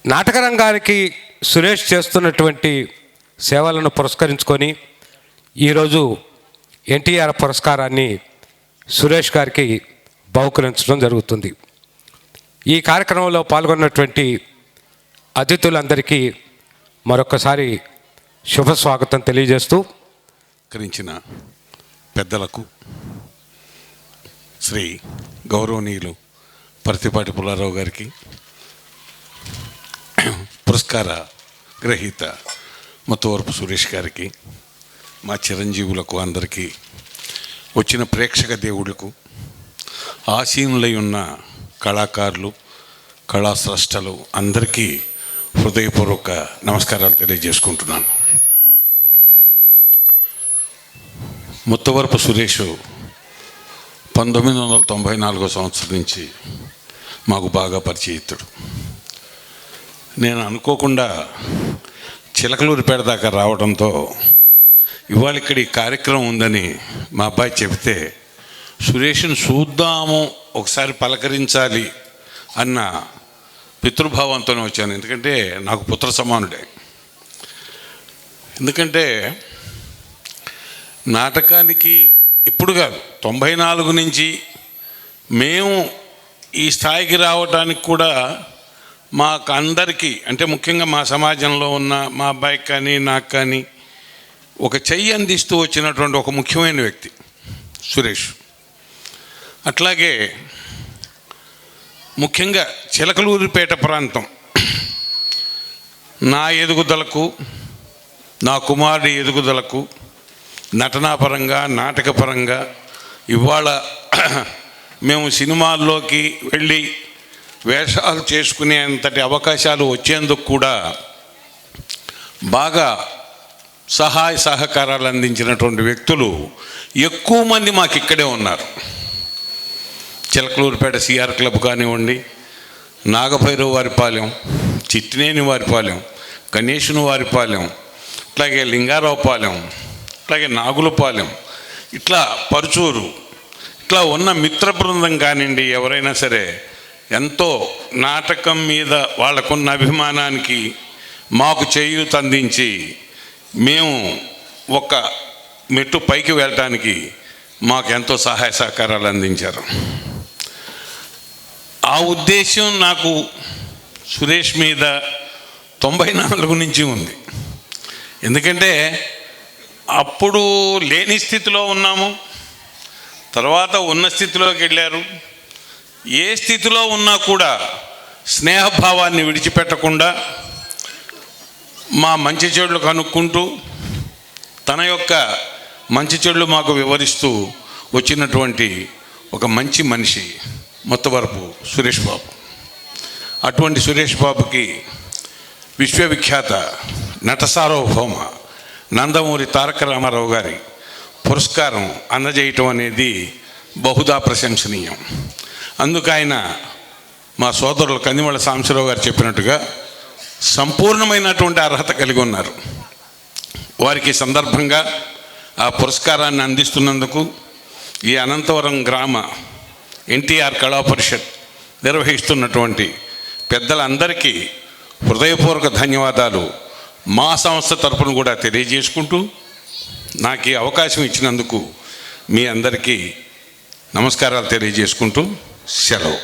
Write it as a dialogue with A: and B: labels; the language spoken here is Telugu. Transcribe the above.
A: నాటక రంగానికి సురేష్ చేస్తున్నటువంటి సేవలను పురస్కరించుకొని ఈరోజు ఎన్టీఆర్ పురస్కారాన్ని సురేష్ గారికి బహుకరించడం జరుగుతుంది. ఈ కార్యక్రమంలో పాల్గొన్నటువంటి అతిథులందరికీ మరొకసారి శుభ స్వాగతం తెలియజేస్తూ
B: కరించిన పెద్దలకు శ్రీ గౌరవనీయులు పర్తిపాటి పుల్లారావు గారికి, పురస్కార గ్రహీత ముత్తవరపు సురేష్ గారికి, మా చిరంజీవులకు అందరికీ, వచ్చిన ప్రేక్షక దేవుళ్లకు, ఆసీనులై ఉన్న కళాకారులు, కళాస్రష్టలు అందరికీ హృదయపూర్వక నమస్కారాలు తెలియజేసుకుంటున్నాను. ముత్తవరపు సురేష్ 1994 సంవత్సరం నుంచి మాకు బాగా పరిచయితుడు. నేను అనుకోకుండా చిలకలూరిపేట దాకా రావడంతో ఇవాళ ఇక్కడ ఈ కార్యక్రమం ఉందని మా అబ్బాయి చెబితే సురేష్ని చూద్దాము, ఒకసారి పలకరించాలి అన్న పితృభావంతోనే వచ్చాను. ఎందుకంటే నాకు పుత్ర సమానుడే. ఎందుకంటే నాటకానికి ఇప్పుడు కాదు, 94 నుంచి మేము ఈ స్థాయికి రావడానికి కూడా మాకు అందరికీ, అంటే ముఖ్యంగా మా సమాజంలో ఉన్న మా అబ్బాయికి కానీ నాకు కానీ ఒక చెయ్యి అందిస్తూ వచ్చినటువంటి ఒక ముఖ్యమైన వ్యక్తి సురేష్. అట్లాగే ముఖ్యంగా చిలకలూరిపేట ప్రాంతం నా ఎదుగుదలకు, నా కుమారుడి ఎదుగుదలకు, నటనాపరంగా నాటకపరంగా ఇవాళ మేము సినిమాల్లోకి వెళ్ళి వేషాలు చేసుకునేంతటి అవకాశాలు వచ్చేందుకు కూడా బాగా సహాయ సహకారాలు అందించినటువంటి వ్యక్తులు ఎక్కువ మంది మాకు ఇక్కడే ఉన్నారు. చిలకలూరిపేట సిఆర్ క్లబ్ కానివ్వండి, నాగభైరవ వారిపాలెం, చిట్టినేని వారిపాలెం, గణేషుని వారిపాలెం, అట్లాగే లింగారావుపాలెం, అట్లాగే నాగులపాలెం, ఇట్లా పరుచూరు, ఇట్లా ఉన్న మిత్ర బృందం కానివ్వండి, ఎవరైనా సరే ఎంతో నాటకం మీద వాళ్ళకున్న అభిమానానికి మాకు చేయూత అందించి మేము ఒక మెట్టు పైకి వెళ్ళటానికి మాకు ఎంతో సహాయ సహకారాలు అందించారు. ఆ ఉద్దేశం నాకు సురేష్ మీద 94 నుంచి ఉంది. ఎందుకంటే అప్పుడు లేని స్థితిలో ఉన్నాము, తర్వాత ఉన్న స్థితిలోకి వెళ్ళారు. ఏ స్థితిలో ఉన్నా కూడా స్నేహభావాన్ని విడిచిపెట్టకుండా మా మంచి చెడులు కనుక్కుంటూ తన యొక్క మంచి చెడులు మాకు వివరిస్తూ వచ్చినటువంటి ఒక మంచి మనిషి ముత్తవరపు సురేష్ బాబు. అటువంటి సురేష్ బాబుకి విశ్వవిఖ్యాత నట సార్వభౌమ నందమూరి తారక రామారావు గారి పురస్కారం అందజేయటం అనేది బహుదా ప్రశంసనీయం. అందుకు ఆయన మా సోదరులు కందిమళ్ళ సాంబశివరావు గారు చెప్పినట్టుగా సంపూర్ణమైనటువంటి అర్హత కలిగి ఉన్నారు. వారికి సందర్భంగా ఆ పురస్కారాన్ని అందిస్తున్నందుకు ఈ అనంతవరం గ్రామ ఎన్టీఆర్ కళా పరిషత్ నిర్వహిస్తున్నటువంటి పెద్దలందరికీ హృదయపూర్వక ధన్యవాదాలు మా సంస్థ తరపున కూడా తెలియజేసుకుంటూ, నాకు ఈ అవకాశం ఇచ్చినందుకు మీ అందరికీ నమస్కారాలు తెలియజేసుకుంటూ సెలవు.